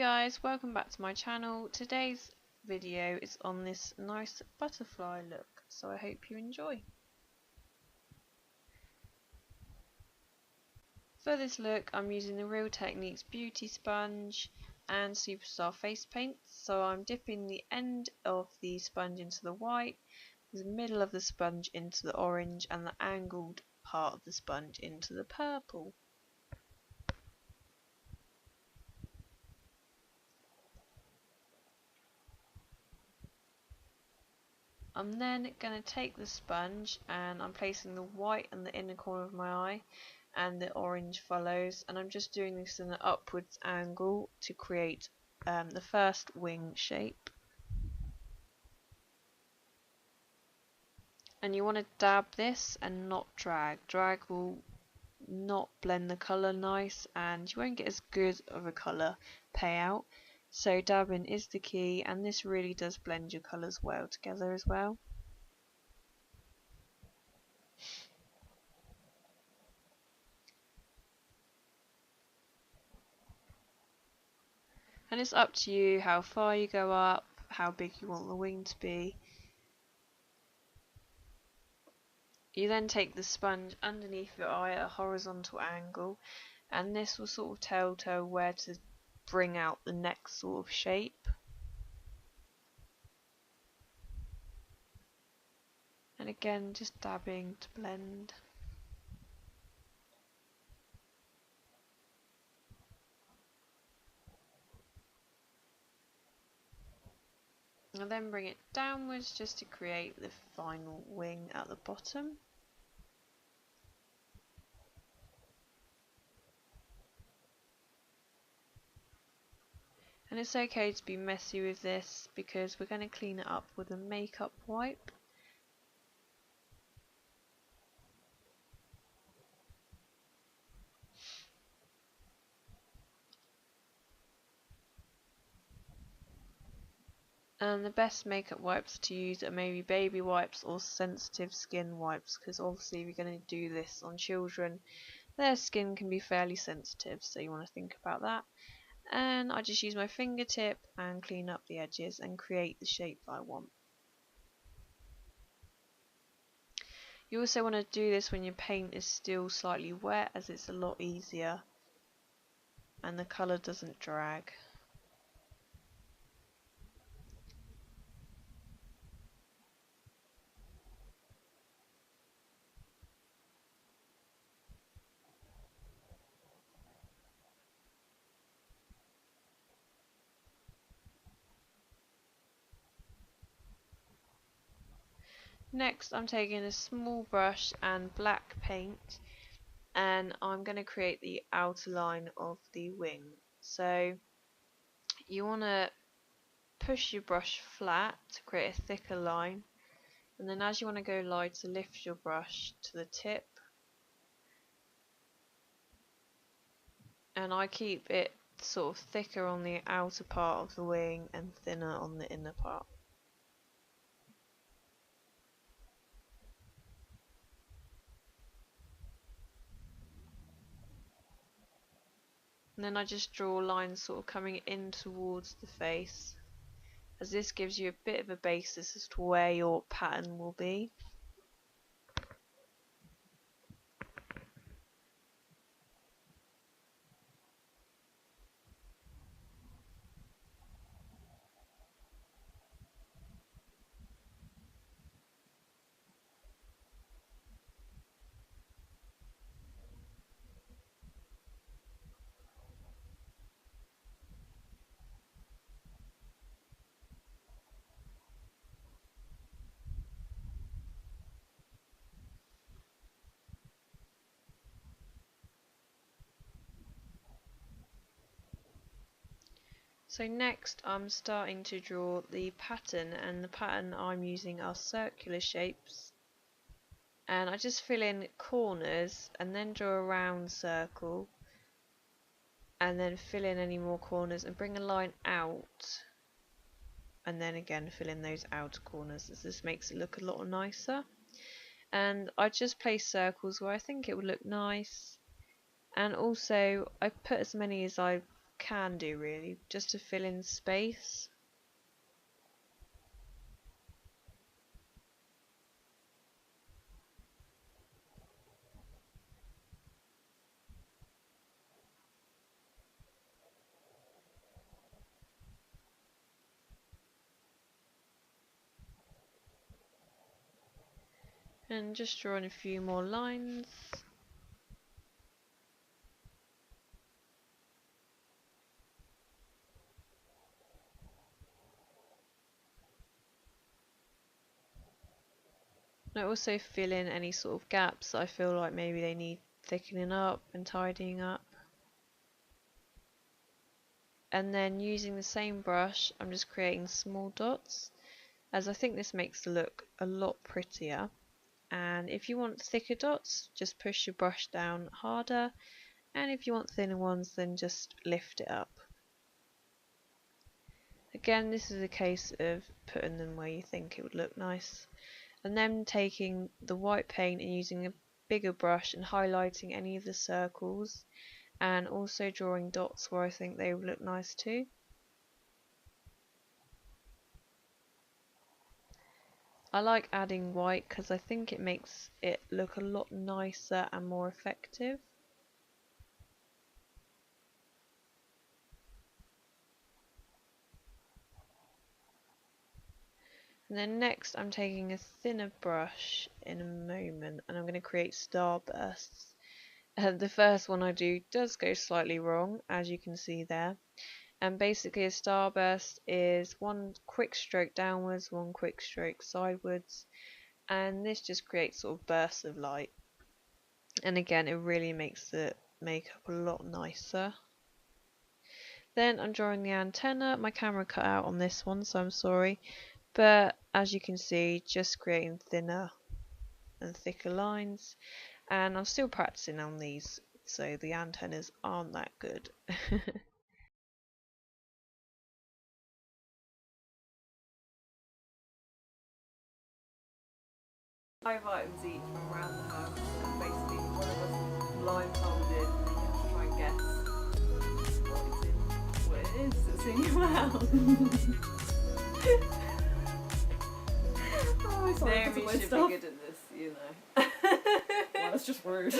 guys, welcome back to my channel. Today's video is on this nice butterfly look, so I hope you enjoy. For this look I'm using the Real Techniques Beauty Sponge and Superstar Face Paint. So I'm dipping the end of the sponge into the white, the middle of the sponge into the orange, and the angled part of the sponge into the purple. I'm then going to take the sponge and I'm placing the white in the inner corner of my eye and the orange follows, and I'm just doing this in an upwards angle to create the first wing shape. And you want to dab this and not drag. Drag will not blend the colour nice and you won't get as good of a colour payout. So dabbing is the key, and this really does blend your colours well together as well. And it's up to you how far you go up, how big you want the wing to be. You then take the sponge underneath your eye at a horizontal angle, and this will sort of tell where to bring out the next sort of shape. And again, just dabbing to blend. And then bring it downwards just to create the final wing at the bottom. And it's okay to be messy with this because we're going to clean it up with a makeup wipe. And the best makeup wipes to use are maybe baby wipes or sensitive skin wipes, because obviously if you're going to do this on children, their skin can be fairly sensitive, so you want to think about that. And I just use my fingertip and clean up the edges and create the shape that I want. You also want to do this when your paint is still slightly wet, as it's a lot easier and the colour doesn't drag. Next I'm taking a small brush and black paint, and I'm going to create the outer line of the wing. So you want to push your brush flat to create a thicker line, and then as you want to go lighter, lift your brush to the tip, and I keep it sort of thicker on the outer part of the wing and thinner on the inner part. And then I just draw lines sort of coming in towards the face, as this gives you a bit of a basis as to where your pattern will be. So next I'm starting to draw the pattern, and the pattern I'm using are circular shapes, and I just fill in corners and then draw a round circle and then fill in any more corners and bring a line out, and then again fill in those outer corners, as this makes it look a lot nicer. And I just place circles where I think it would look nice, and also I put as many as I can do really, just to fill in space. And just drawing a few more lines. And I also fill in any sort of gaps that I feel like maybe they need thickening up and tidying up. And then using the same brush, I'm just creating small dots, as I think this makes the look a lot prettier. And if you want thicker dots, just push your brush down harder, and if you want thinner ones, then just lift it up. Again, this is a case of putting them where you think it would look nice, and then taking the white paint and using a bigger brush and highlighting any of the circles, and also drawing dots where I think they would look nice too. I like adding white because I think it makes it look a lot nicer and more effective. And then next I'm taking a thinner brush in a moment, and I'm going to create starbursts. The first one I do does go slightly wrong, as you can see there. And basically a starburst is one quick stroke downwards, one quick stroke sidewards, and this just creates sort of bursts of light. And again, it really makes the makeup a lot nicer. Then I'm drawing the antenna. My camera cut out on this one, so I'm sorry. But as you can see, just creating thinner and thicker lines. And I'm still practicing on these, so the antennas aren't that good. Five items each from around the house, and basically one of us is blindfolded and then you have to try and guess what it is that's in your mouth. Oh, sorry, Naomi should be good at this, you know. Well, that's just rude.